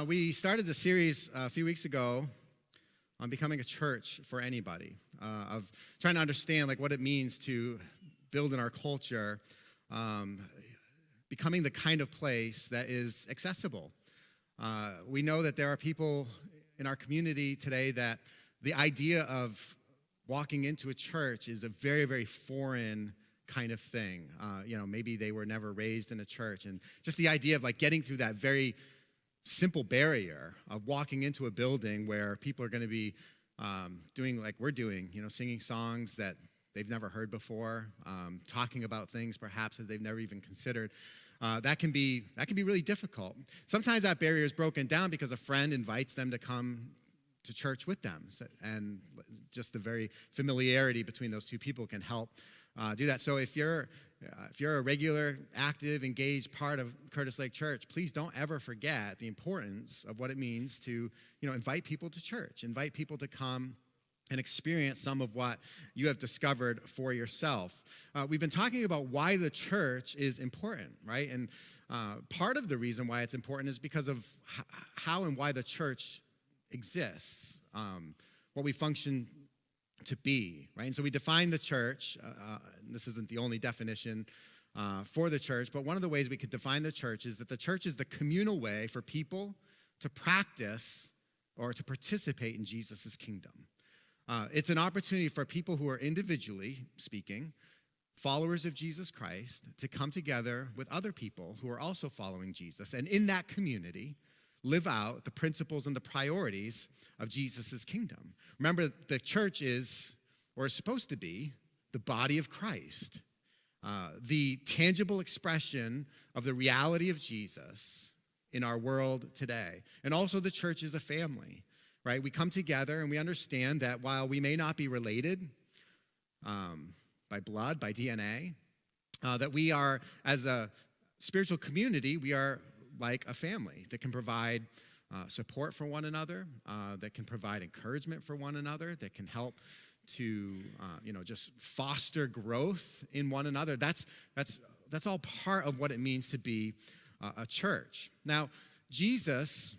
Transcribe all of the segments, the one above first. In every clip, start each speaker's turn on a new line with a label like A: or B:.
A: We started the series a few weeks ago on becoming a church for anybody, of trying to understand what it means to build in our culture, becoming the kind of place that is accessible. We know that there are people in our community today that the idea of walking into a church is a very, very foreign kind of thing. Maybe they were never raised in a church, and just the idea of getting through that very simple barrier of walking into a building where people are going to be doing like we're doing, singing songs that they've never heard before, talking about things perhaps that they've never even considered. That can be really difficult. Sometimes that barrier is broken down because a friend invites them to come to church with them, and just the very familiarity between those two people can help do that. So if you're a regular, active, engaged part of Curtis Lake Church, please don't ever forget the importance of what it means to, invite people to church, invite people to come and experience some of what you have discovered for yourself. We've been talking about why the church is important, right? And part of the reason why it's important is because of how and why the church exists, what we function to be, right? And so we define the church, and this isn't the only definition for the church, but one of the ways we could define the church is that the church is the communal way for people to practice or to participate in Jesus' kingdom. It's an opportunity for people who are individually speaking, followers of Jesus Christ, to come together with other people who are also following Jesus, and in that community, live out the principles and the priorities of Jesus' kingdom. Remember, the church is, or is supposed to be, the body of Christ, the tangible expression of the reality of Jesus in our world today. And also the church is a family, right? We come together and we understand that while we may not be related by blood, by DNA, that we are, as a spiritual community, we are like a family that can provide support for one another, that can provide encouragement for one another, that can help to just foster growth in one another. That's all part of what it means to be a church. Now, Jesus,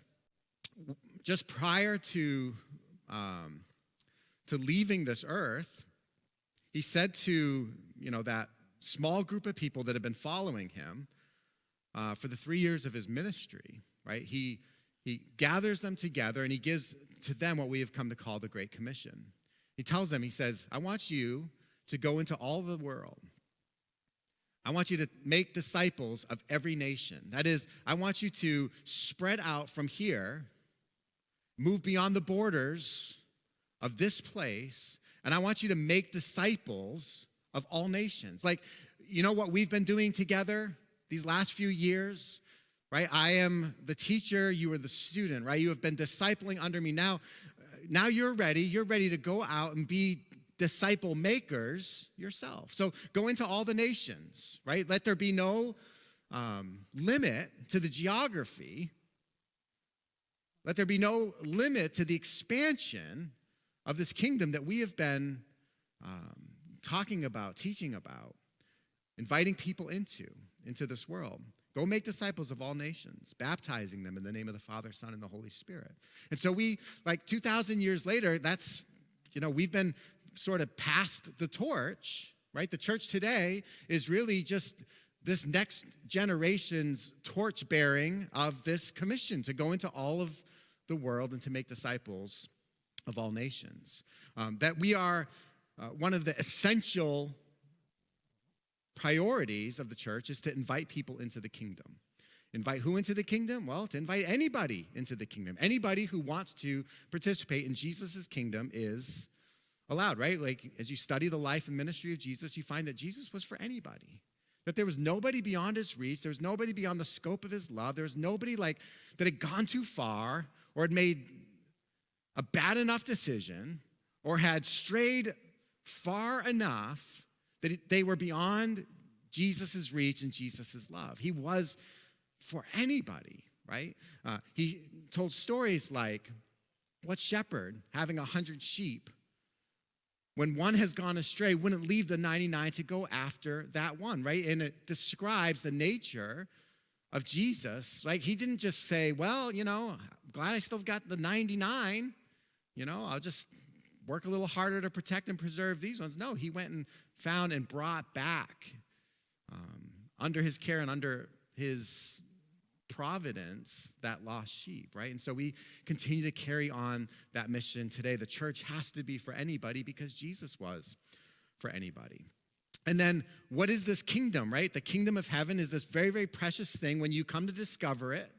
A: just prior to leaving this earth, he said to that small group of people that had been following him for the 3 years of his ministry, right? He gathers them together and he gives to them what we have come to call the Great Commission. He tells them, he says, I want you to go into all the world. I want you to make disciples of every nation. That is, I want you to spread out from here, move beyond the borders of this place, and I want you to make disciples of all nations. What we've been doing together these last few years, right? I am the teacher, you are the student, right? You have been discipling under me. Now you're ready to go out and be disciple makers yourself. So go into all the nations, right? Let there be no limit to the geography. Let there be no limit to the expansion of this kingdom that we have been talking about, teaching about, inviting people into this world. Go make disciples of all nations, baptizing them in the name of the Father, Son, and the Holy Spirit. And so 2,000 years later, that's, we've been sort of passed the torch, right? The church today is really just this next generation's torch bearing of this commission to go into all of the world and to make disciples of all nations. That we are one of the essential priorities of the church is to invite people into the kingdom. Invite who into the kingdom? Well, to invite anybody into the kingdom. Anybody who wants to participate in Jesus' kingdom is allowed, right? As you study the life and ministry of Jesus, you find that Jesus was for anybody. That there was nobody beyond his reach. There was nobody beyond the scope of his love. There was nobody that had gone too far or had made a bad enough decision or had strayed far enough that they were beyond Jesus' reach and Jesus' love. He was for anybody, right? He told stories like, what shepherd having 100 sheep, when one has gone astray, wouldn't leave the 99 to go after that one, right? And it describes the nature of Jesus, like he didn't just say, well, glad I still got the 99, I'll just work a little harder to protect and preserve these ones. No, he went and found and brought back under his care and under his providence that lost sheep, right? And so we continue to carry on that mission today. The church has to be for anybody because Jesus was for anybody. And then what is this kingdom, right? The kingdom of heaven is this very, very precious thing. When you come to discover it,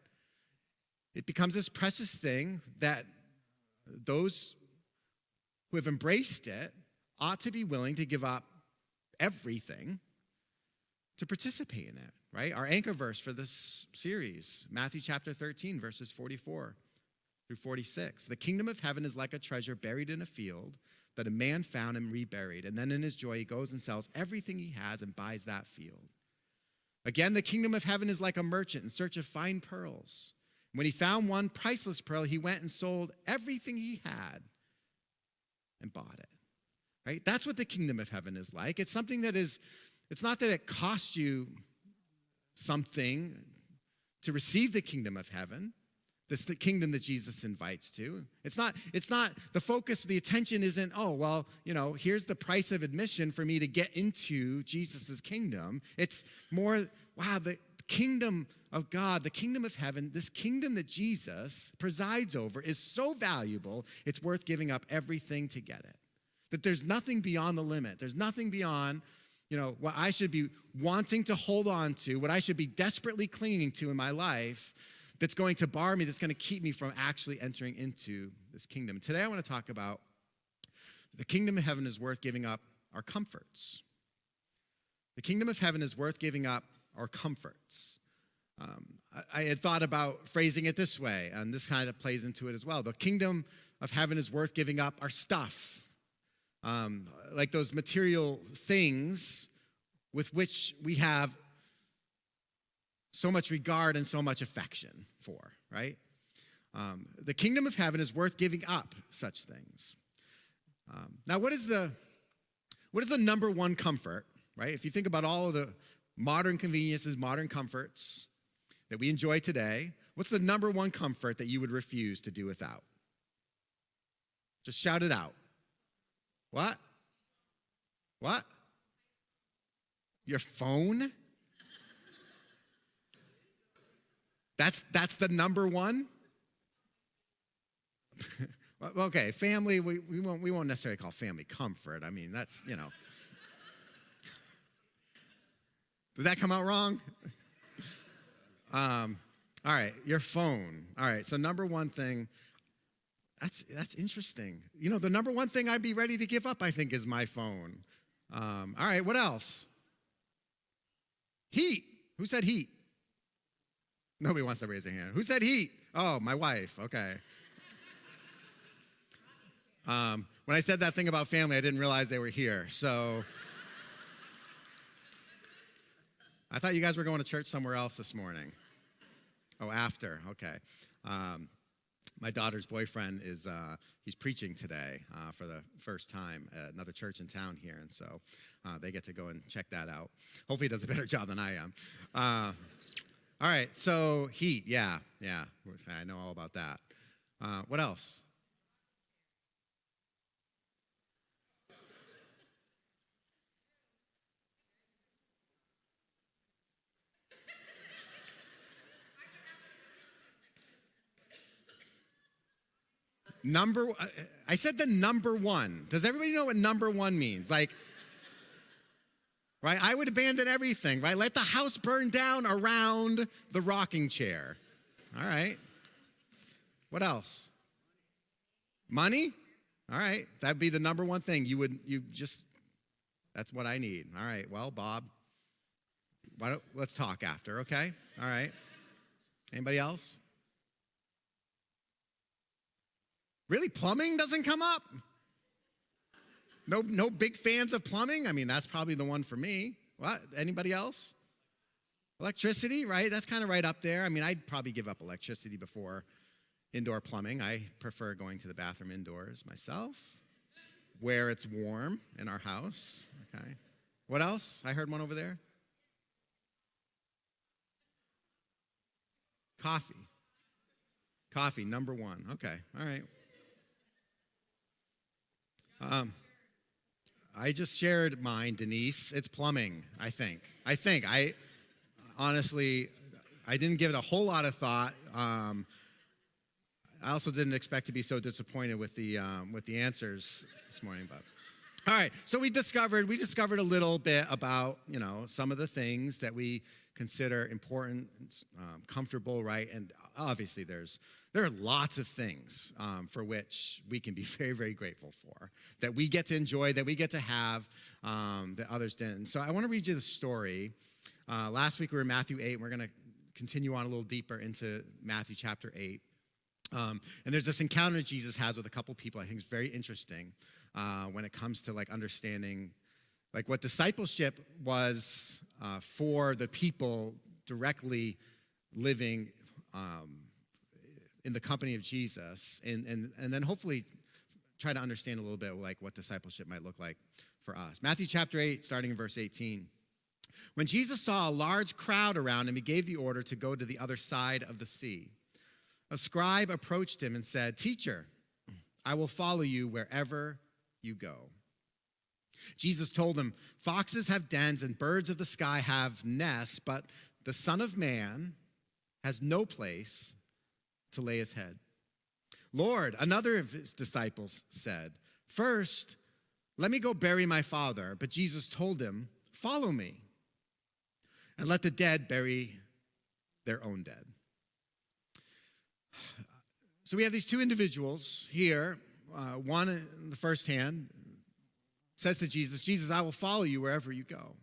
A: it becomes this precious thing that those who have embraced it ought to be willing to give up everything to participate in it, right? Our anchor verse for this series, Matthew chapter 13, verses 44 through 46. The kingdom of heaven is like a treasure buried in a field that a man found and reburied. And then in his joy, he goes and sells everything he has and buys that field. Again, the kingdom of heaven is like a merchant in search of fine pearls. When he found one priceless pearl, he went and sold everything he had and bought it, right? That's what the kingdom of heaven is like. It's something that it's not that it costs you something to receive the kingdom of heaven. This the kingdom that Jesus invites to. It's not the focus, the attention isn't, here's the price of admission for me to get into Jesus' kingdom. It's more, wow, the kingdom of God, the kingdom of heaven, this kingdom that Jesus presides over is so valuable, it's worth giving up everything to get it. That there's nothing beyond the limit. There's nothing beyond what I should be wanting to hold on to, what I should be desperately clinging to in my life that's going to bar me, that's going to keep me from actually entering into this kingdom. Today I want to talk about the kingdom of heaven is worth giving up our comforts. The kingdom of heaven is worth giving up our comforts. I had thought about phrasing it this way, and this kind of plays into it as well. The kingdom of heaven is worth giving up our stuff. Like those material things with which we have so much regard and so much affection for, right? The kingdom of heaven is worth giving up such things. Now, what is the number one comfort, right? If you think about all of the modern conveniences, modern comforts that we enjoy today, what's the number one comfort that you would refuse to do without? Just shout it out. What? What? Your phone? That's the number one? Well, okay, family, we won't necessarily call family comfort. I mean, that's, Did that come out wrong? All right, your phone. All right, so number one thing, that's interesting. The number one thing I'd be ready to give up, I think, is my phone. All right, what else? Heat. Who said heat? Nobody wants to raise their hand. Who said heat? Oh, my wife. Okay. When I said that thing about family, I didn't realize they were here. So I thought you guys were going to church somewhere else this morning. Oh, after. Okay. My daughter's boyfriend he's preaching today for the first time at another church in town here, and so they get to go and check that out. Hopefully he does a better job than I am. All right, so heat, yeah, I know all about that. What else? I said the number one. Does everybody know what number one means? Like, right? I would abandon everything, right? Let the house burn down around the rocking chair. All right. What else? Money? All right. That'd be the number one thing. That's what I need. All right. Well, Bob, let's talk after, okay? All right. Anybody else? Really, plumbing doesn't come up? No big fans of plumbing? I mean, that's probably the one for me. What? Anybody else? Electricity, right? That's kind of right up there. I mean, I'd probably give up electricity before indoor plumbing. I prefer going to the bathroom indoors myself, where it's warm in our house. Okay. What else? I heard one over there. Coffee. Coffee, number one. Okay, all right. I just shared mine, Denise. It's plumbing, I think. I honestly, I didn't give it a whole lot of thought. I also didn't expect to be so disappointed with the answers this morning, but all right. So we discovered a little bit about some of the things that we consider important, comfortable, right? And obviously, there are lots of things for which we can be very, very grateful for, that we get to enjoy, that we get to have, that others didn't. So I want to read you the story. Last week we were in Matthew 8, and we're going to continue on a little deeper into Matthew chapter 8. And there's this encounter Jesus has with a couple people I think is very interesting when it comes to understanding what discipleship was for the people directly living in the company of Jesus, and then hopefully try to understand a little bit what discipleship might look like for us. Matthew chapter 8, starting in verse 18. When Jesus saw a large crowd around him, he gave the order to go to the other side of the sea. A scribe approached him and said, "Teacher, I will follow you wherever you go." Jesus told him, "Foxes have dens and birds of the sky have nests, but the Son of Man has no place to lay his head." "Lord," another of his disciples said, "first, let me go bury my father." But Jesus told him, "Follow me, and let the dead bury their own dead." So we have these two individuals here. One in the first hand says to Jesus, "Jesus, I will follow you wherever you go."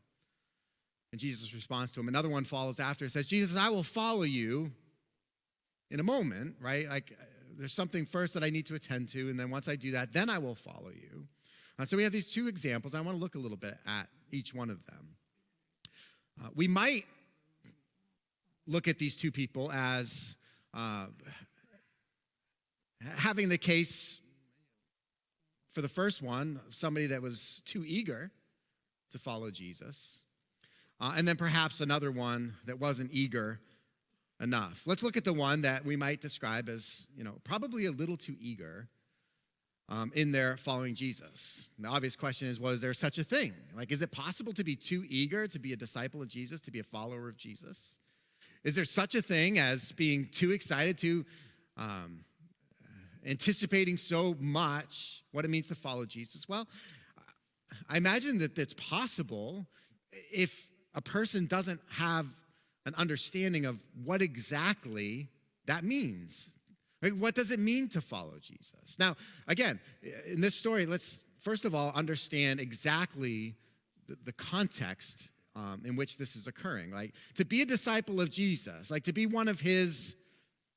A: And Jesus responds to him. Another one follows after and says, "Jesus, I will follow you in a moment," right? There's something first that I need to attend to, and then once I do that, then I will follow you. So we have these two examples. I want to look a little bit at each one of them. We might look at these two people as having the case for the first one, somebody that was too eager to follow Jesus, and then perhaps another one that wasn't eager enough. Let's look at the one that we might describe as, probably a little too eager in their following Jesus. And the obvious question is, well, is there such a thing? Is it possible to be too eager to be a disciple of Jesus, to be a follower of Jesus? Is there such a thing as being too excited to anticipating so much what it means to follow Jesus? Well, I imagine that it's possible if a person doesn't have an understanding of what exactly that means. What does it mean to follow Jesus? Now, again, in this story, let's first of all understand exactly the context in which this is occurring. To be a disciple of Jesus, to be one of his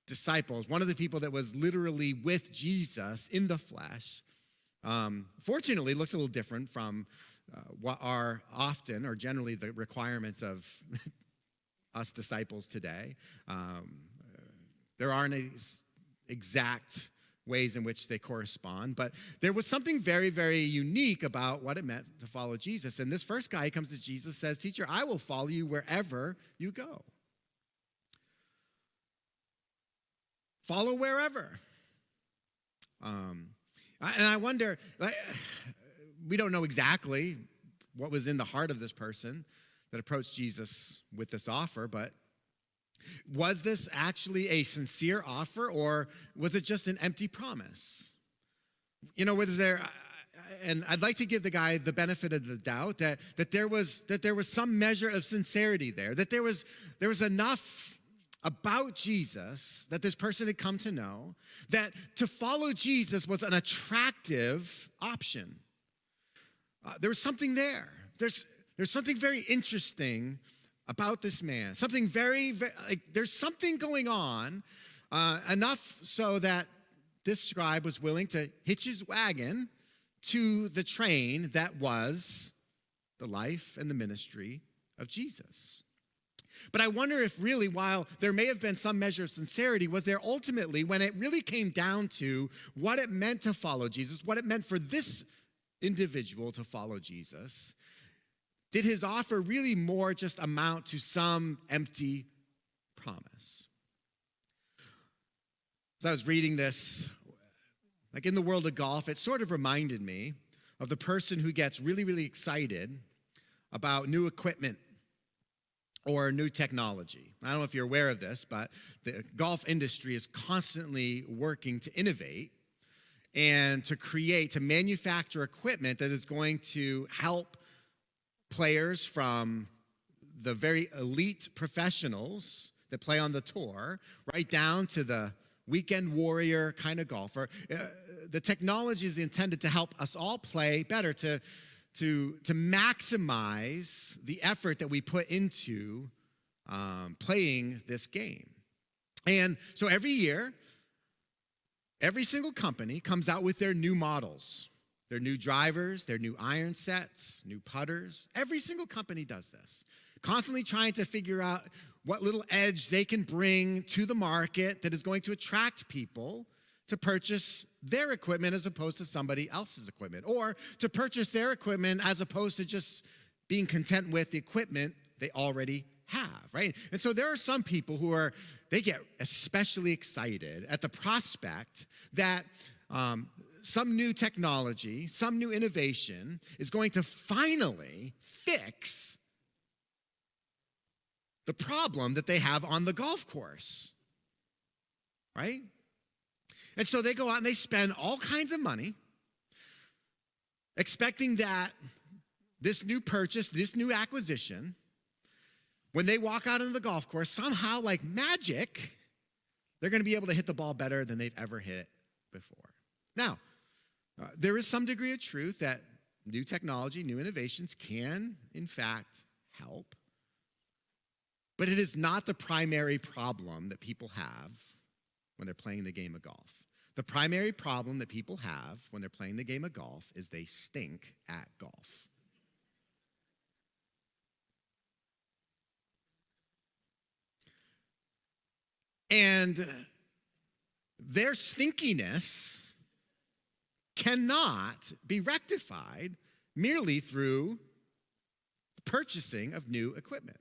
A: disciples, one of the people that was literally with Jesus in the flesh, fortunately looks a little different from what are often or generally the requirements of us disciples today. There aren't exact ways in which they correspond, but there was something very, very unique about what it meant to follow Jesus. And this first guy comes to Jesus, says, "Teacher, I will follow you wherever you go." Follow wherever. And I wonder, we don't know exactly what was in the heart of this person that approached Jesus with this offer, but was this actually a sincere offer, or was it just an empty promise? Was there, and I'd like to give the guy the benefit of the doubt that there was some measure of sincerity there, that there was enough about Jesus that this person had come to know that to follow Jesus was an attractive option. There was something there. There's something very interesting about this man. Something very, very there's something going on, enough so that this scribe was willing to hitch his wagon to the train that was the life and the ministry of Jesus. But I wonder if really, while there may have been some measure of sincerity, was there ultimately, when it really came down to what it meant to follow Jesus, what it meant for this individual to follow Jesus, did his offer really more just amount to some empty promise? As I was reading this, like in the world of golf, it sort of reminded me of the person who gets really, really excited about new equipment or new technology. I don't know if you're aware of this, but the golf industry is constantly working to innovate and to manufacture equipment that is going to help players from the very elite professionals that play on the tour, right down to the weekend warrior kind of golfer. The technology is intended to help us all play better, to maximize the effort that we put into playing this game. And so every year, every single company comes out with their new models, their new drivers, their new iron sets, new putters. Every single company does this, constantly trying to figure out what little edge they can bring to the market that is going to attract people to purchase their equipment as opposed to somebody else's equipment, or to purchase their equipment as opposed to just being content with the equipment they already have, right? And so there are some people they get especially excited at the prospect that some new technology, some new innovation is going to finally fix the problem that they have on the golf course, right? And so they go out and they spend all kinds of money expecting that this new purchase, this new acquisition, when they walk out into the golf course, somehow like magic, they're going to be able to hit the ball better than they've ever hit before. Now, there is some degree of truth that new technology, new innovations can, in fact, help. But it is not the primary problem that people have when they're playing the game of golf. The primary problem that people have when they're playing the game of golf is they stink at golf. And their stinkiness cannot be rectified merely through purchasing of new equipment.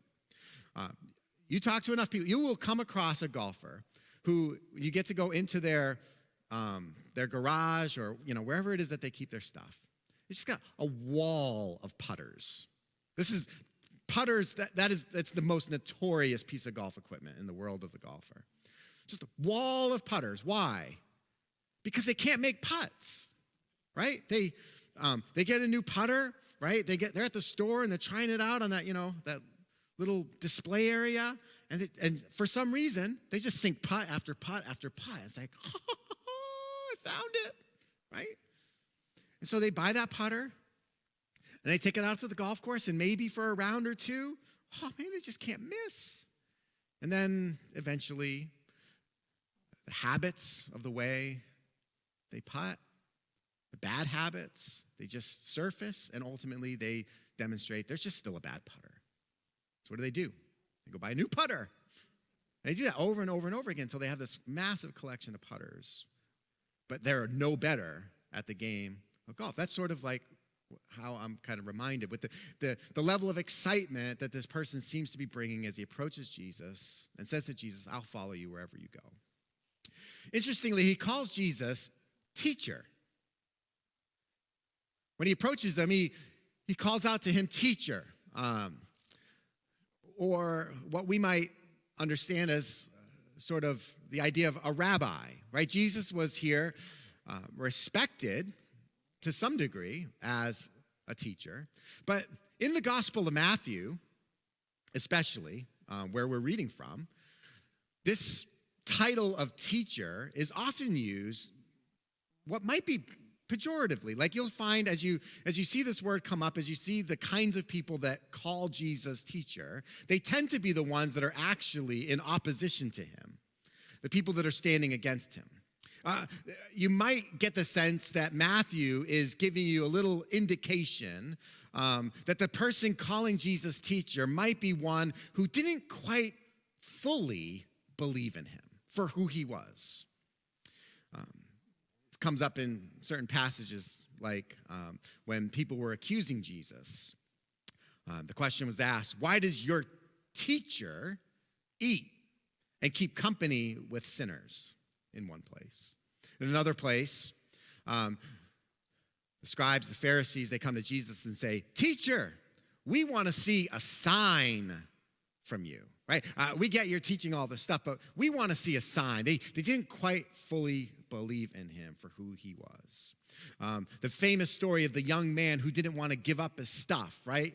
A: You talk to enough people, you will come across a golfer who you get to go into their garage or wherever it is that they keep their stuff. It's just got a wall of putters. This is putters. That's the most notorious piece of golf equipment in the world of the golfer. Just a wall of putters. Why? Because they can't make putts, right? They get a new putter, right? They're at the store and they're trying it out on that that little display area, and for some reason they just sink putt after putt after putt. It's like, I found it, right? And so they buy that putter and they take it out to the golf course, and maybe for a round or two, maybe they just can't miss. And then eventually, the habits of the way they putt, the bad habits, they just surface, and ultimately they demonstrate there's just still a bad putter. So what do? They go buy a new putter. They do that over and over and over again until they have this massive collection of putters. But they're no better at the game of golf. That's sort of like how I'm kind of reminded with the level of excitement that this person seems to be bringing as he approaches Jesus and says to Jesus, I'll follow you wherever you go. Interestingly, he calls Jesus teacher. When he approaches him, he calls out to him teacher. Or what we might understand as sort of the idea of a rabbi, right? Jesus was here respected to some degree as a teacher. But in the Gospel of Matthew, especially where we're reading from, this title of teacher is often used what might be pejoratively. Like you'll find as you see this word come up, as you see the kinds of people that call Jesus teacher, they tend to be the ones that are actually in opposition to him, the people that are standing against him. You might get the sense that Matthew is giving you a little indication that the person calling Jesus teacher might be one who didn't quite fully believe in him for who he was. Comes up in certain passages like when people were accusing Jesus. The question was asked, why does your teacher eat and keep company with sinners? in one place. In another place, the scribes, the Pharisees, they come to Jesus and say, "Teacher, we want to see a sign from you," right? We get you're teaching all this stuff, but we want to see a sign. They didn't quite fully believe in him for who he was. The famous story of the young man who didn't want to give up his stuff, right?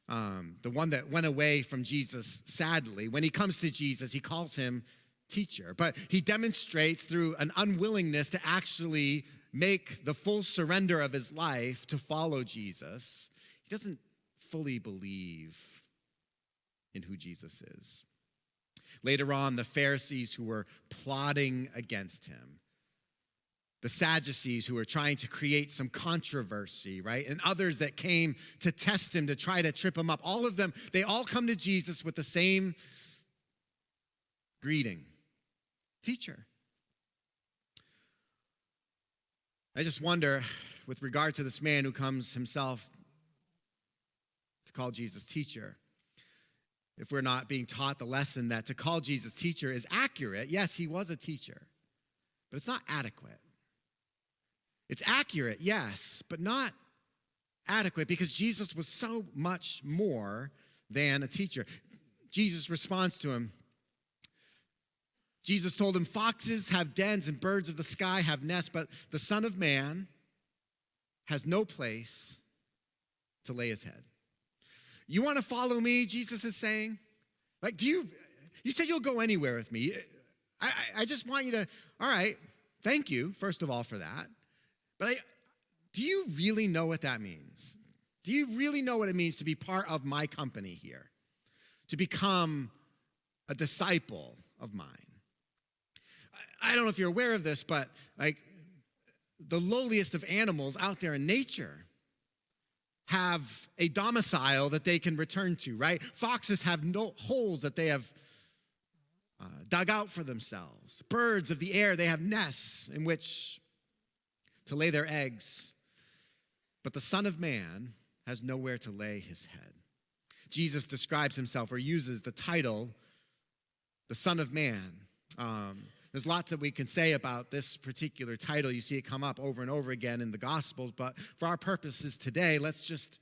A: The one that went away from Jesus, sadly. When he comes to Jesus, he calls him teacher, but he demonstrates through an unwillingness to actually make the full surrender of his life to follow Jesus. He doesn't fully believe in who Jesus is. Later on, the Pharisees who were plotting against him, the Sadducees who were trying to create some controversy, right? And others that came to test him, to try to trip him up. All of them, they all come to Jesus with the same greeting. Teacher. I just wonder, with regard to this man who comes himself to call Jesus teacher, if we're not being taught the lesson that to call Jesus teacher is accurate. Yes, he was a teacher, but it's not adequate. It's accurate, yes, but not adequate, because Jesus was so much more than a teacher. Jesus responds to him. Jesus told him, "Foxes have dens and birds of the sky have nests, but the Son of Man has no place to lay his head." You want to follow me, Jesus is saying? Like, you said you'll go anywhere with me. I just want you to, all right, thank you, first of all, for that. But do you really know what that means? Do you really know what it means to be part of my company here? To become a disciple of mine? I don't know if you're aware of this, but like the lowliest of animals out there in nature have a domicile that they can return to, right? Foxes have no holes that they have dug out for themselves. Birds of the air, they have nests in which to lay their eggs. But the Son of Man has nowhere to lay his head. Jesus describes himself or uses the title, the Son of Man. There's lots that we can say about this particular title. You see it come up over and over again in the Gospels, but for our purposes today, let's just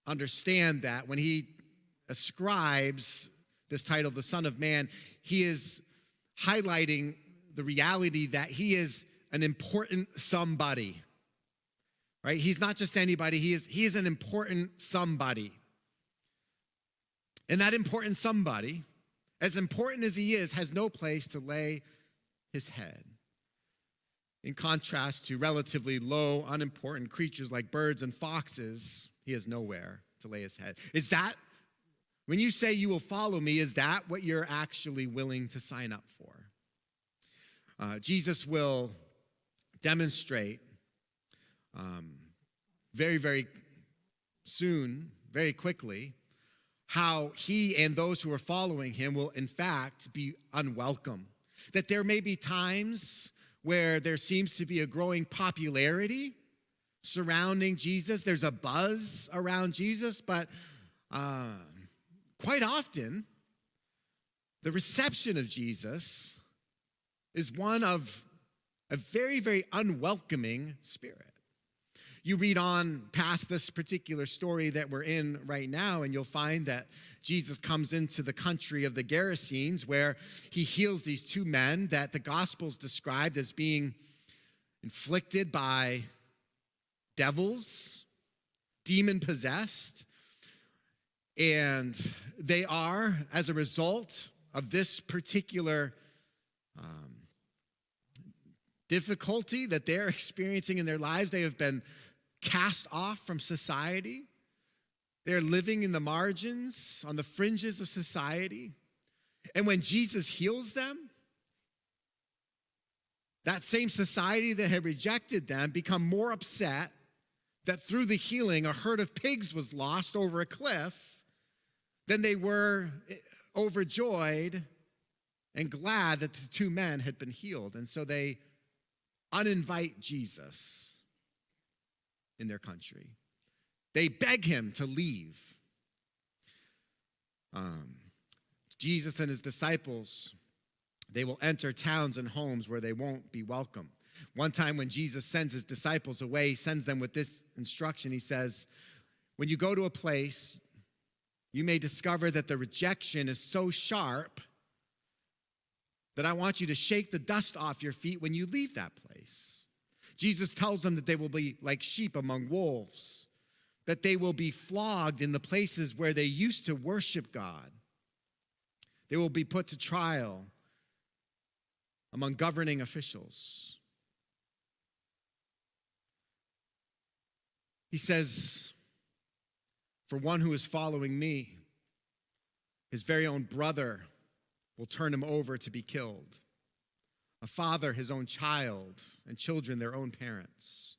A: understand that when he ascribes this title, the Son of Man, he is highlighting the reality that he is an important somebody, right? He's not just anybody, he is an important somebody. And that important somebody, as important as he is, has no place to lay his head. In contrast to relatively low, unimportant creatures like birds and foxes, he has nowhere to lay his head. Is that, when you say you will follow me, is that what you're actually willing to sign up for? Jesus will demonstrate very, very soon, very quickly, how he and those who are following him will in fact be unwelcome. That there may be times where there seems to be a growing popularity surrounding Jesus. There's a buzz around Jesus, but quite often the reception of Jesus is one of a very, very unwelcoming spirit. You read on past this particular story that we're in right now, and you'll find that Jesus comes into the country of the Gerasenes, where he heals these two men that the Gospels described as being inflicted by devils, demon-possessed. And they are, as a result of this particular difficulty that they're experiencing in their lives, they have been cast off from society. They're living in the margins, on the fringes of society. And when Jesus heals them, that same society that had rejected them become more upset that through the healing, a herd of pigs was lost over a cliff than they were overjoyed and glad that the two men had been healed. And so they uninvite Jesus in their country. They beg him to leave. Jesus and his disciples They will enter towns and homes where they won't be welcome. One time when Jesus sends his disciples away, he sends them with this instruction. He says, when you go to a place, you may discover that the rejection is so sharp that I want you to shake the dust off your feet when you leave that place. Jesus tells them that they will be like sheep among wolves, that they will be flogged in the places where they used to worship God. They will be put to trial among governing officials. He says, for one who is following me, his very own brother will turn him over to be killed. A father, his own child, and children, their own parents.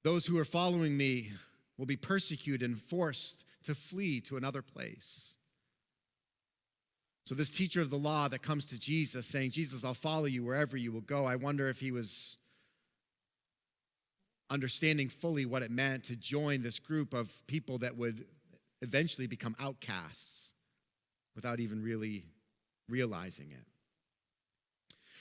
A: Those who are following me will be persecuted and forced to flee to another place. So this teacher of the law that comes to Jesus saying, Jesus, I'll follow you wherever you will go. I wonder if he was understanding fully what it meant to join this group of people that would eventually become outcasts without even really realizing it.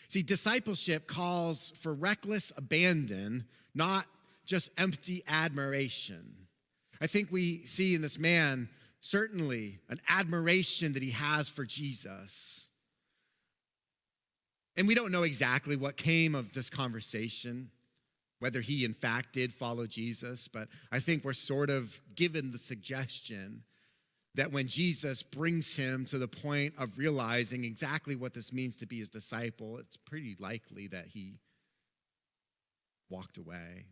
A: See, discipleship calls for reckless abandon, not just empty admiration. I think we see in this man certainly an admiration that he has for Jesus. And we don't know exactly what came of this conversation, whether he in fact did follow Jesus, but I think we're sort of given the suggestion that when Jesus brings him to the point of realizing exactly what this means to be his disciple, it's pretty likely that he walked away,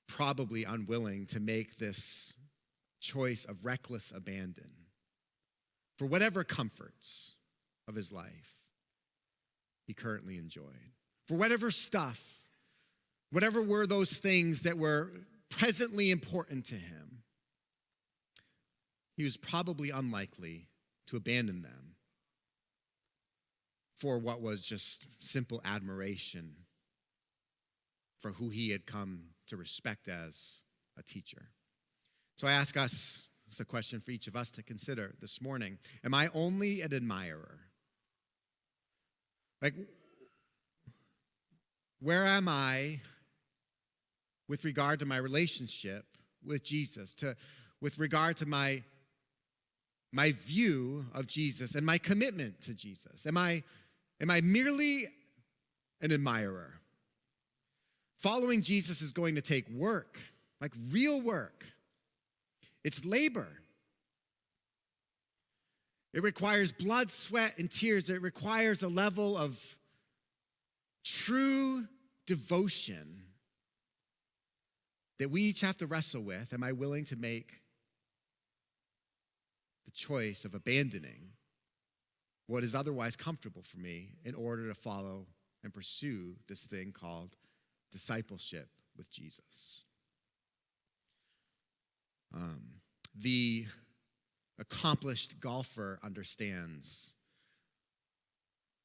A: probably unwilling to make this choice of reckless abandon for whatever comforts of his life he currently enjoyed, for whatever stuff, whatever were those things that were presently important to him. He was probably unlikely to abandon them for what was just simple admiration for who he had come to respect as a teacher. So I ask us, it's a question for each of us to consider this morning. Am I only an admirer? Like, where am I with regard to my relationship with Jesus, with regard to my view of Jesus and my commitment to Jesus? Am I merely an admirer? Following Jesus is going to take work, like real work. It's labor. It requires blood, sweat, and tears. It requires a level of true devotion that we each have to wrestle with. Am I willing to make the choice of abandoning what is otherwise comfortable for me in order to follow and pursue this thing called discipleship with Jesus? The accomplished golfer understands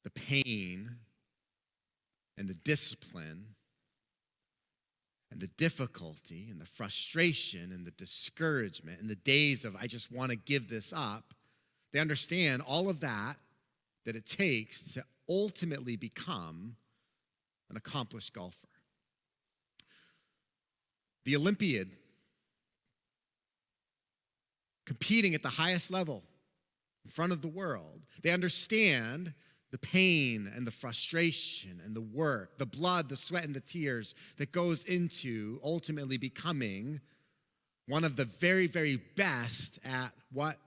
A: the pain and the discipline and the difficulty and the frustration and the discouragement and the days of, I just want to give this up. They understand all of that it takes to ultimately become an accomplished golfer. The Olympiad, competing at the highest level in front of the world, they understand the pain and the frustration and the work, the blood, the sweat, and the tears that goes into ultimately becoming one of the very, very best at what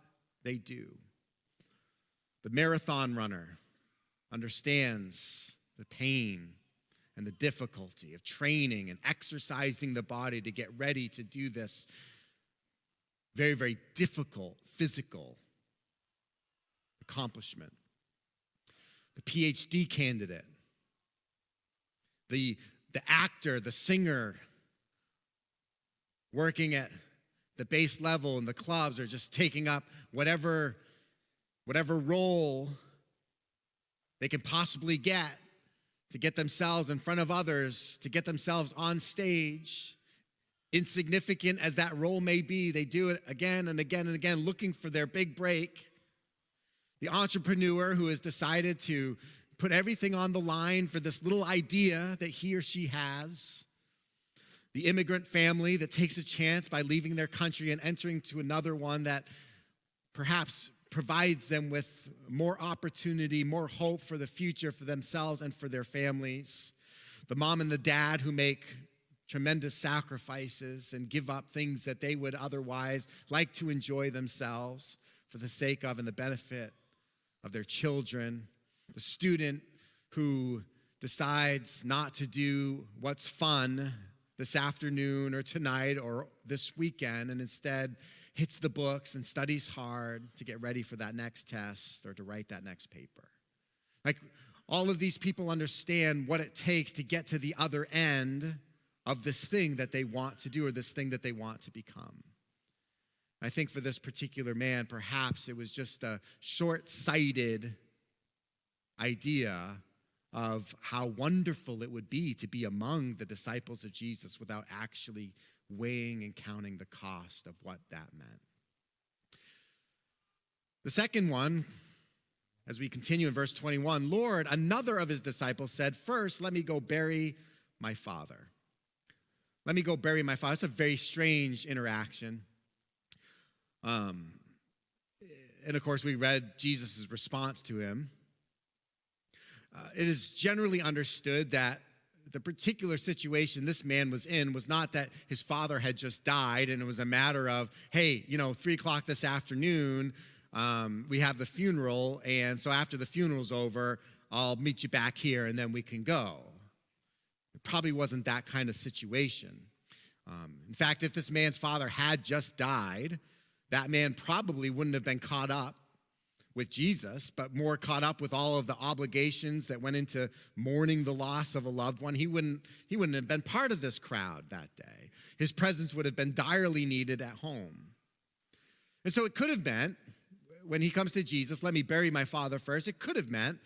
A: they do. The marathon runner understands the pain and the difficulty of training and exercising the body to get ready to do this very, very difficult physical accomplishment. The PhD candidate, the actor, the singer, working at the base level in the clubs or just taking up whatever role they can possibly get to get themselves in front of others, to get themselves on stage. Insignificant as that role may be, they do it again and again and again, looking for their big break. The entrepreneur who has decided to put everything on the line for this little idea that he or she has. The immigrant family that takes a chance by leaving their country and entering to another one that perhaps provides them with more opportunity, more hope for the future for themselves and for their families. The mom and the dad who make tremendous sacrifices and give up things that they would otherwise like to enjoy themselves for the sake of and the benefit of their children. The student who decides not to do what's fun this afternoon or tonight or this weekend and instead hits the books and studies hard to get ready for that next test or to write that next paper. Like, all of these people understand what it takes to get to the other end of this thing that they want to do or this thing that they want to become. I think for this particular man, perhaps it was just a short-sighted idea of how wonderful it would be to be among the disciples of Jesus without actually weighing and counting the cost of what that meant. The second one, as we continue in verse 21, Lord, another of his disciples said, first, let me go bury my father. Let me go bury my father. It's a very strange interaction. And of course, we read Jesus' response to him. It is generally understood that the particular situation this man was in was not that his father had just died and it was a matter of, hey, 3 o'clock this afternoon, we have the funeral, and so after the funeral's over, I'll meet you back here and then we can go. It probably wasn't that kind of situation. In fact, if this man's father had just died, that man probably wouldn't have been caught up with Jesus, but more caught up with all of the obligations that went into mourning the loss of a loved one. He wouldn't have been part of this crowd that day. His presence would have been direly needed at home. And so it could have meant, when he comes to Jesus, let me bury my father first, it could have meant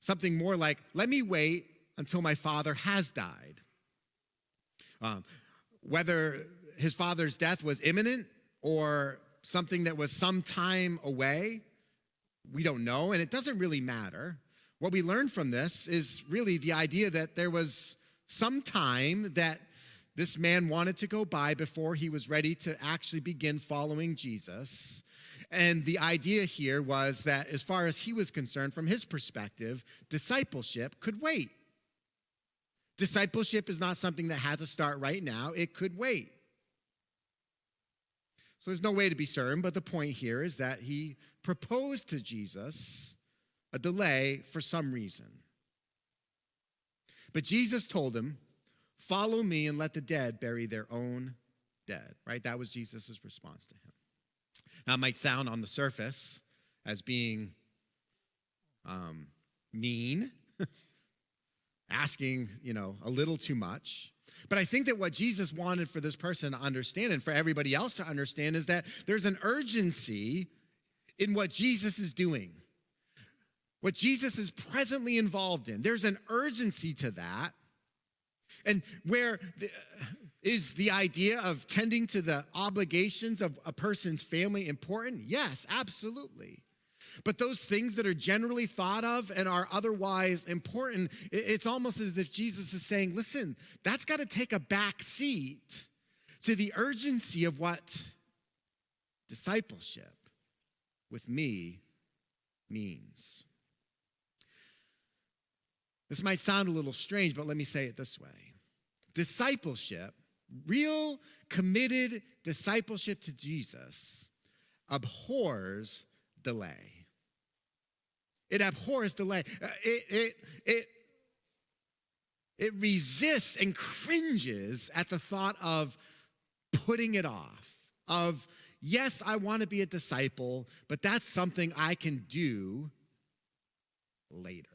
A: something more like, let me wait until my father has died. Whether his father's death was imminent or something that was some time away, we don't know, and it doesn't really matter. What we learn from this is really the idea that there was some time that this man wanted to go by before he was ready to actually begin following Jesus. And the idea here was that as far as he was concerned, from his perspective, discipleship could wait. Discipleship is not something that had to start right now. It could wait. So there's no way to be certain, but the point here is that he proposed to Jesus a delay for some reason. But Jesus told him, follow me and let the dead bury their own dead, right? That was Jesus' response to him. Now, it might sound on the surface as being mean, asking, a little too much. But I think that what Jesus wanted for this person to understand and for everybody else to understand is that there's an urgency in what Jesus is doing, what Jesus is presently involved in. There's an urgency to that. And where is the idea of tending to the obligations of a person's family important? Yes, absolutely. But those things that are generally thought of and are otherwise important, it's almost as if Jesus is saying, listen, that's got to take a back seat to the urgency of what discipleship with me means. This might sound a little strange, but let me say it this way. Discipleship, real committed discipleship to Jesus, abhors delay. It abhors delay. It resists and cringes at the thought of putting it off, of, yes, I want to be a disciple, but that's something I can do later.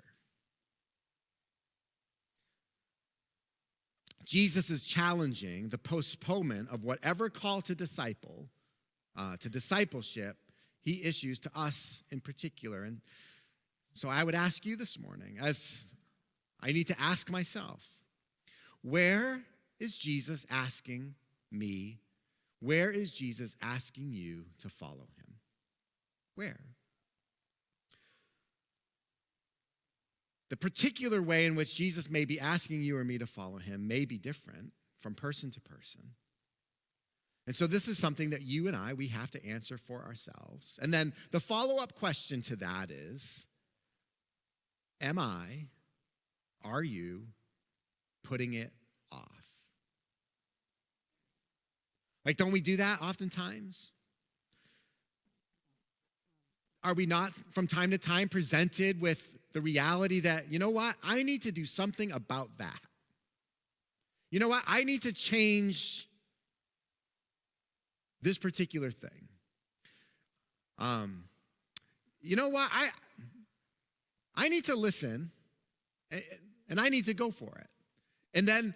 A: Jesus is challenging the postponement of whatever call to discipleship he issues to us in particular. And so I would ask you this morning, as I need to ask myself, where is Jesus asking me? Where is Jesus asking you to follow him? Where? The particular way in which Jesus may be asking you or me to follow him may be different from person to person. And so this is something that you and I, we have to answer for ourselves. And then the follow-up question to that is, are you putting it off? Like, don't we do that oftentimes? Are we not from time to time presented with the reality that, you know what, I need to do something about that. You know what, I need to change this particular thing. You know what, I need to listen and I need to go for it. And then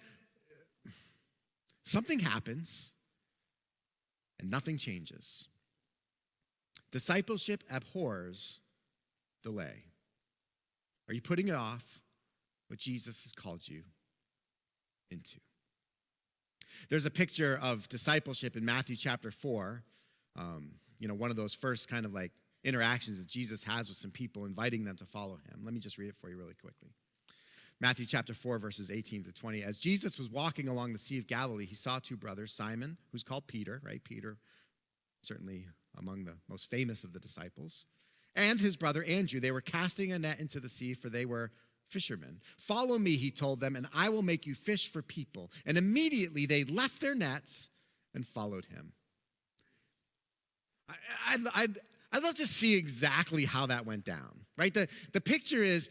A: something happens and nothing changes. Discipleship abhors delay. Are you putting it off what Jesus has called you into? There's a picture of discipleship in Matthew chapter 4. One of those first kind of like interactions that Jesus has with some people, inviting them to follow him. Let me just read it for you really quickly. Matthew chapter 4, verses 18 to 20. As Jesus was walking along the Sea of Galilee, he saw two brothers, Simon, who's called Peter, right? Peter, certainly among the most famous of the disciples, and his brother Andrew. They were casting a net into the sea, for they were fishermen. Follow me, he told them, and I will make you fish for people. And immediately they left their nets and followed him. I'd love to see exactly how that went down, right? The picture is,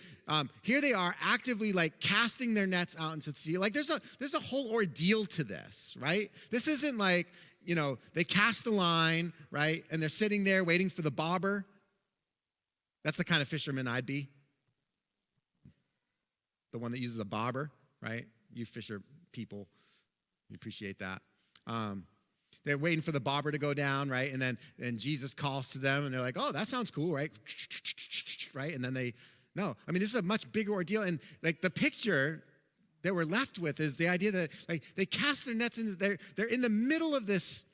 A: here they are actively like casting their nets out into the sea. Like there's a whole ordeal to this, right? This isn't like, they cast a line, right? And they're sitting there waiting for the bobber. That's the kind of fisherman I'd be. The one that uses a bobber, right? You fisher people, you appreciate that. They're waiting for the bobber to go down, right? And Jesus calls to them, and they're like, oh, that sounds cool, right? Right? And then this is a much bigger ordeal. And like the picture that we're left with is the idea that like they cast their nets into, they're in the middle of this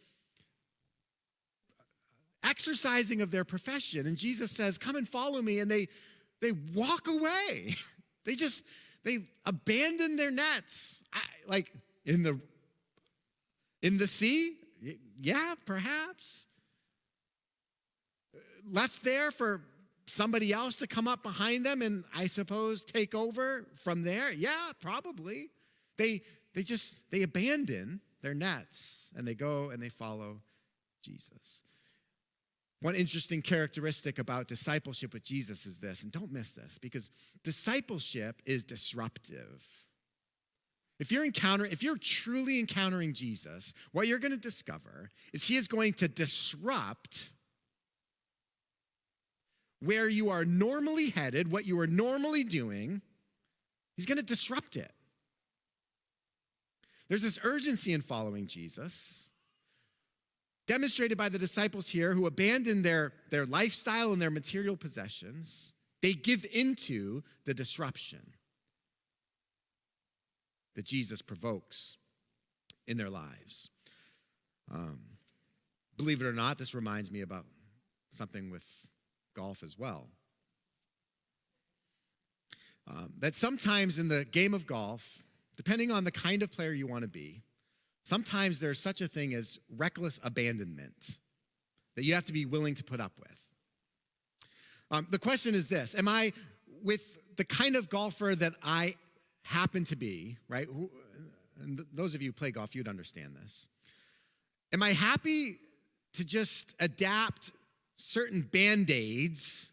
A: exercising of their profession. And Jesus says, come and follow me. And they walk away. They abandon their nets. Like in the sea? Yeah, perhaps. Left there for somebody else to come up behind them and I suppose take over from there? Yeah, probably. They abandon their nets and they go and they follow Jesus. One interesting characteristic about discipleship with Jesus is this, and don't miss this, because discipleship is disruptive. If you're truly encountering Jesus, what you're going to discover is he is going to disrupt where you are normally headed, what you are normally doing. He's going to disrupt it. There's this urgency in following Jesus, demonstrated by the disciples here who abandon their lifestyle and their material possessions. They give into the disruption that Jesus provokes in their lives. Believe it or not, this reminds me about something with golf as well. That sometimes in the game of golf, depending on the kind of player you want to be, sometimes there's such a thing as reckless abandonment that you have to be willing to put up with. The question is this: am I with the kind of golfer that I happen to be, right? And those of you who play golf, you'd understand this. Am I happy to just adapt certain Band-Aids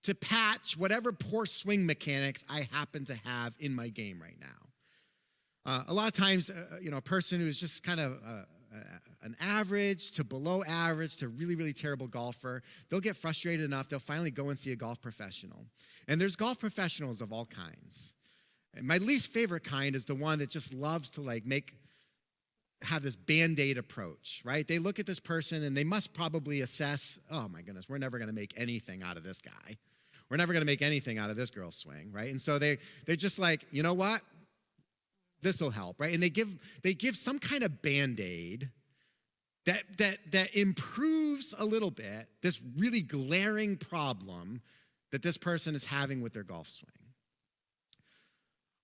A: to patch whatever poor swing mechanics I happen to have in my game right now? A lot of times, a person who's just kind of an average to below average to really, really terrible golfer, they'll get frustrated enough, they'll finally go and see a golf professional. And there's golf professionals of all kinds. And my least favorite kind is the one that just loves to have this Band-Aid approach, right? They look at this person and they must probably assess, oh my goodness, we're never going to make anything out of this guy. We're never going to make anything out of this girl's swing, right? And so they're just like, you know what? This will help, right? And they give some kind of Band-Aid that improves a little bit this really glaring problem that this person is having with their golf swing.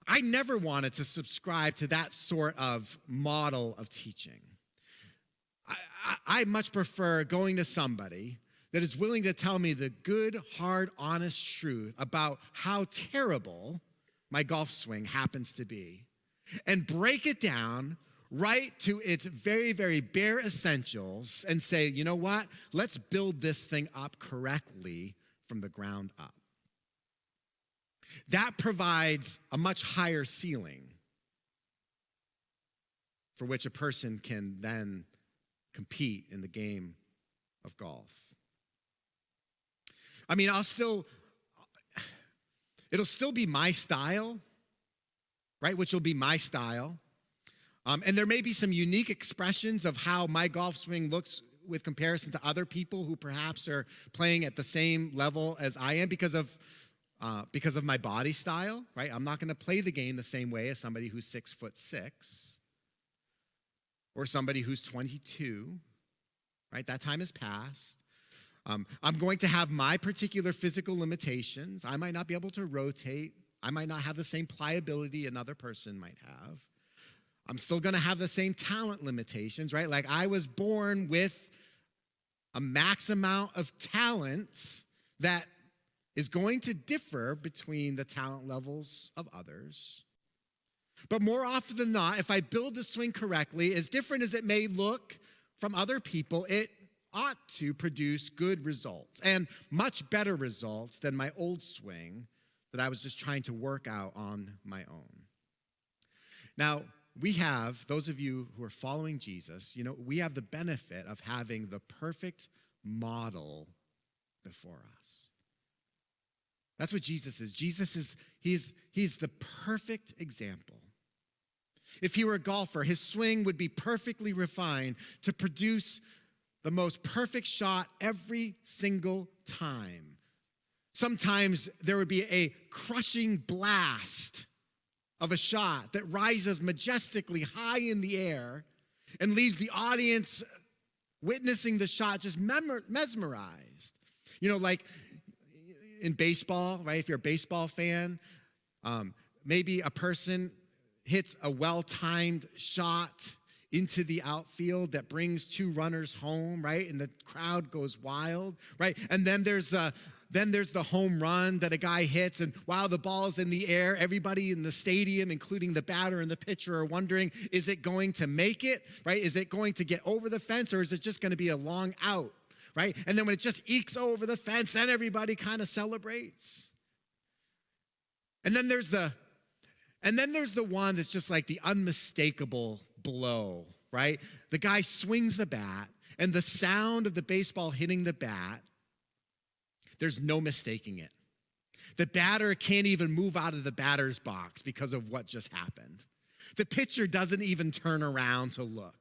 A: I never wanted to subscribe to that sort of model of teaching. I much prefer going to somebody that is willing to tell me the good, hard, honest truth about how terrible my golf swing happens to be and break it down right to its very, very bare essentials and say, you know what? Let's build this thing up correctly from the ground up. That provides a much higher ceiling for which a person can then compete in the game of golf. I mean, it'll still be my style, right? Which will be my style. And there may be some unique expressions of how my golf swing looks with comparison to other people who perhaps are playing at the same level as I am because of my body style, right? I'm not going to play the game the same way as somebody who's 6'6" or somebody who's 22, right? That time has passed. I'm going to have my particular physical limitations. I might not be able to rotate. I might not have the same pliability another person might have. I'm still going to have the same talent limitations, right? Like I was born with a max amount of talent that is going to differ between the talent levels of others. But more often than not, if I build the swing correctly, as different as it may look from other people, it ought to produce good results and much better results than my old swing that I was just trying to work out on my own. Now, we have, those of you who are following Jesus, we have the benefit of having the perfect model before us. That's what Jesus is. He's the perfect example. If he were a golfer, his swing would be perfectly refined to produce the most perfect shot every single time. Sometimes there would be a crushing blast of a shot that rises majestically high in the air and leaves the audience witnessing the shot just mesmerized. Like in baseball, right? If you're a baseball fan, maybe a person hits a well-timed shot into the outfield that brings two runners home, right? And the crowd goes wild, right? And then there's the home run that a guy hits, and while the ball's in the air, everybody in the stadium, including the batter and the pitcher, are wondering, is it going to make it, right? Is it going to get over the fence, or is it just going to be a long out, right? And then when it just ekes over the fence, then everybody kind of celebrates. And then there's the one that's just like the unmistakable blow, right? The guy swings the bat, and the sound of the baseball hitting the bat, there's no mistaking it. The batter can't even move out of the batter's box because of what just happened. The pitcher doesn't even turn around to look.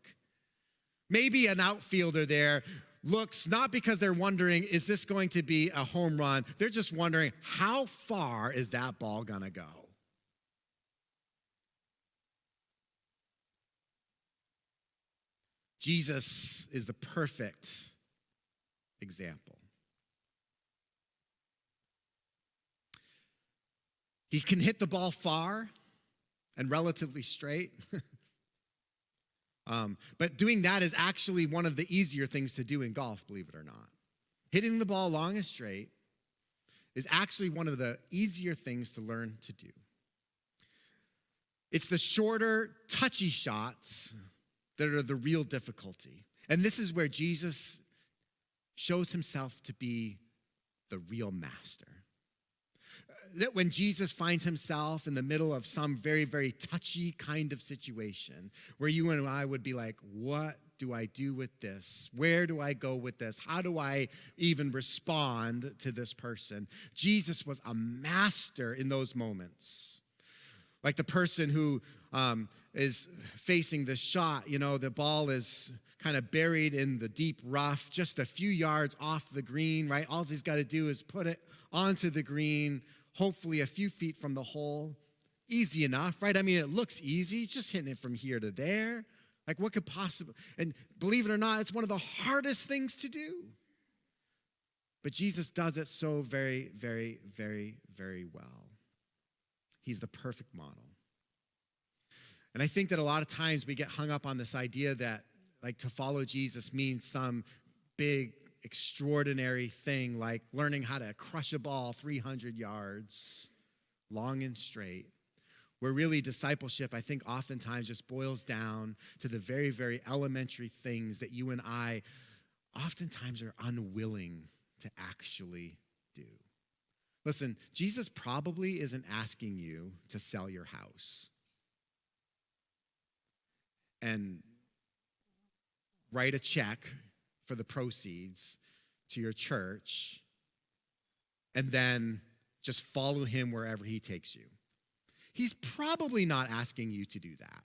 A: Maybe an outfielder there looks not because they're wondering, is this going to be a home run? They're just wondering, how far is that ball gonna go? Jesus is the perfect example. He can hit the ball far and relatively straight. But doing that is actually one of the easier things to do in golf, believe it or not. Hitting the ball long and straight is actually one of the easier things to learn to do. It's the shorter, touchy shots that are the real difficulty. And this is where Jesus shows himself to be the real master. That when Jesus finds himself in the middle of some very, very touchy kind of situation where you and I would be like, what do I do with this? Where do I go with this? How do I even respond to this person? Jesus was a master in those moments. Like the person who is facing the shot, the ball is kind of buried in the deep rough, just a few yards off the green, right? All he's got to do is put it onto the green, hopefully a few feet from the hole. Easy enough, right? I mean, it looks easy. He's just hitting it from here to there. Like what could possibly, and believe it or not, it's one of the hardest things to do. But Jesus does it so very, very, very, very well. He's the perfect model. And I think that a lot of times we get hung up on this idea that, like, to follow Jesus means some big, extraordinary thing, like learning how to crush a ball 300 yards, long and straight. Where really discipleship, I think, oftentimes just boils down to the very, very elementary things that you and I oftentimes are unwilling to actually do. Listen, Jesus probably isn't asking you to sell your house and write a check for the proceeds to your church and then just follow him wherever he takes you. He's probably not asking you to do that.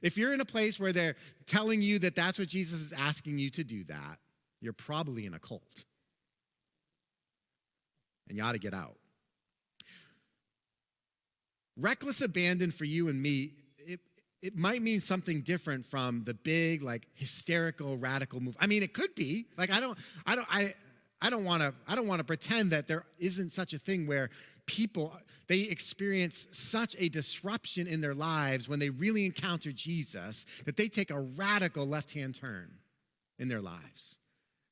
A: If you're in a place where they're telling you that that's what Jesus is asking you to do that, you're probably in a cult. And you ought to get out. Reckless abandon for you and me, it might mean something different from the big, like, hysterical, radical move. I mean, it could be. Like, I don't want to pretend that there isn't such a thing where people, they experience such a disruption in their lives when they really encounter Jesus that they take a radical left-hand turn in their lives.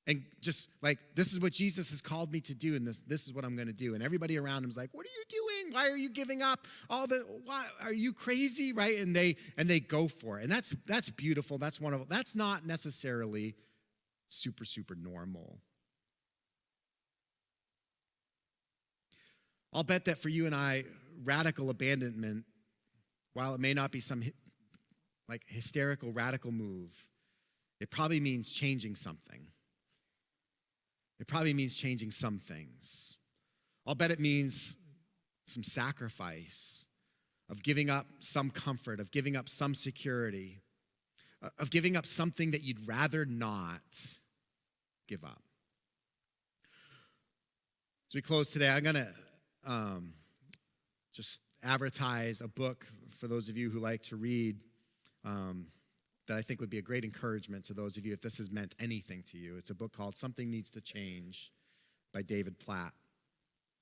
A: And just like, this is what Jesus has called me to do, and this is what I'm going to do. And everybody around him is like, what are you doing? Why are you giving up why are you crazy, right? And they go for it. And that's beautiful. That's wonderful. That's not necessarily super, super normal. I'll bet that for you and I, radical abandonment, while it may not be some like hysterical, radical move, it probably means changing something. It probably means changing some things. I'll bet it means some sacrifice, of giving up some comfort, of giving up some security, of giving up something that you'd rather not give up. As we close today, I'm going to just advertise a book for those of you who like to read that I think would be a great encouragement to those of you if this has meant anything to you. It's a book called Something Needs to Change by David Platt.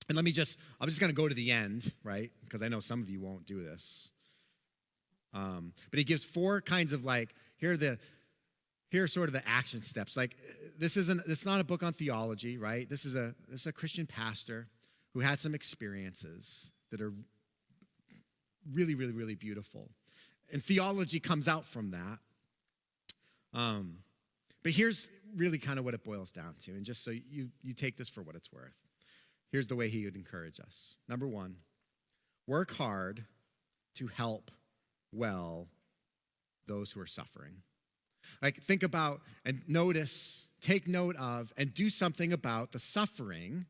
A: And I'm just going to go to the end, right? Because I know some of you won't do this. But he gives 4 kinds of, like, here are sort of the action steps. Like, it's not a book on theology, right? This is a Christian pastor who had some experiences that are really, really, really beautiful. And theology comes out from that. But here's really kind of what it boils down to. And just so you take this for what it's worth. Here's the way he would encourage us. Number 1, work hard to help well those who are suffering. Like, think about and notice, take note of, and do something about the suffering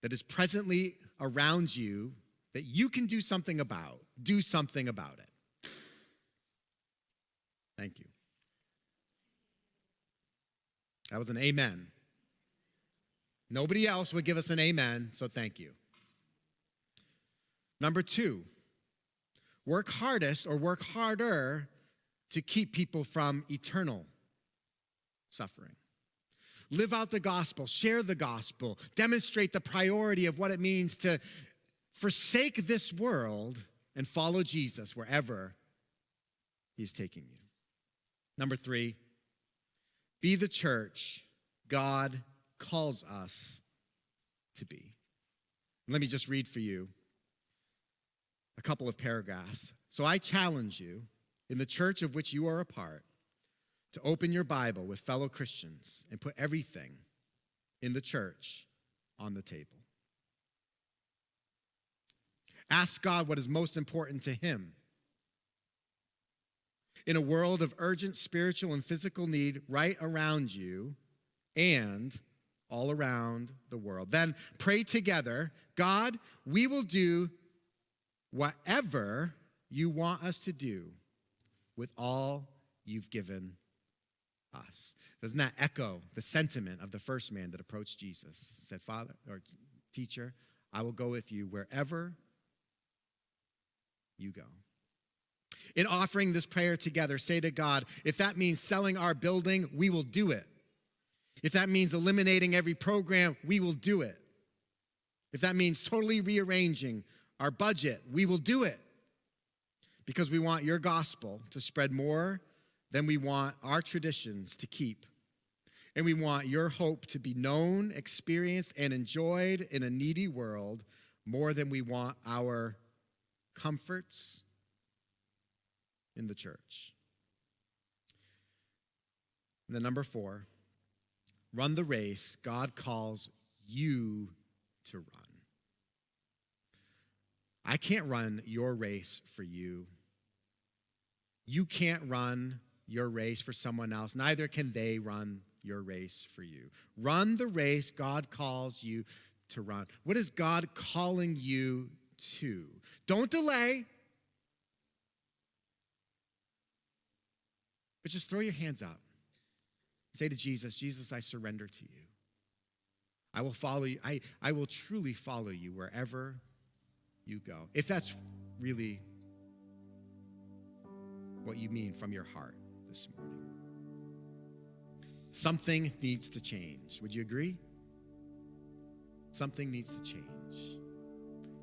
A: that is presently around you that you can do something about. Do something about it. Thank you. That was an amen. Nobody else would give us an amen, so thank you. Number 2, work hardest or work harder to keep people from eternal suffering. Live out the gospel, share the gospel, demonstrate the priority of what it means to forsake this world and follow Jesus wherever he's taking you. Number 3, be the church God calls us to be. And let me just read for you a couple of paragraphs. So I challenge you, in the church of which you are a part, to open your Bible with fellow Christians and put everything in the church on the table. Ask God what is most important to him. In a world of urgent spiritual and physical need right around you and all around the world. Then pray together, God, we will do whatever you want us to do with all you've given us. Doesn't that echo the sentiment of the first man that approached Jesus? He said, Father, or teacher, I will go with you wherever you go. In offering this prayer together, say to God, if that means selling our building, we will do it. If that means eliminating every program, we will do it. If that means totally rearranging our budget. We will do it because we want your gospel to spread more than we want our traditions to keep. And we want your hope to be known, experienced, and enjoyed in a needy world more than we want our comforts in the church. And then number 4, run the race God calls you to run. I can't run your race for you. You can't run your race for someone else. Neither can they run your race for you. Run the race God calls you to run. What is God calling you to? Don't delay, but just throw your hands up. Say to Jesus, Jesus, I surrender to you. I will follow you. I will truly follow you wherever you go. If that's really what you mean from your heart this morning. Something needs to change. Would you agree? Something needs to change.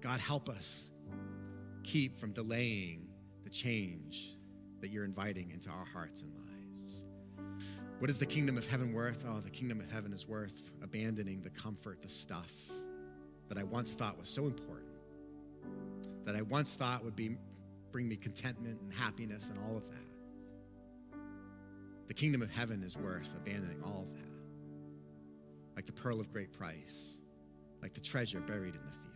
A: God, help us keep from delaying the change that you're inviting into our hearts and lives. What is the kingdom of heaven worth? Oh, the kingdom of heaven is worth abandoning the comfort, the stuff that I once thought was so important, that I once thought would bring me contentment and happiness and all of that. The kingdom of heaven is worth abandoning all of that. Like the pearl of great price, like the treasure buried in the field.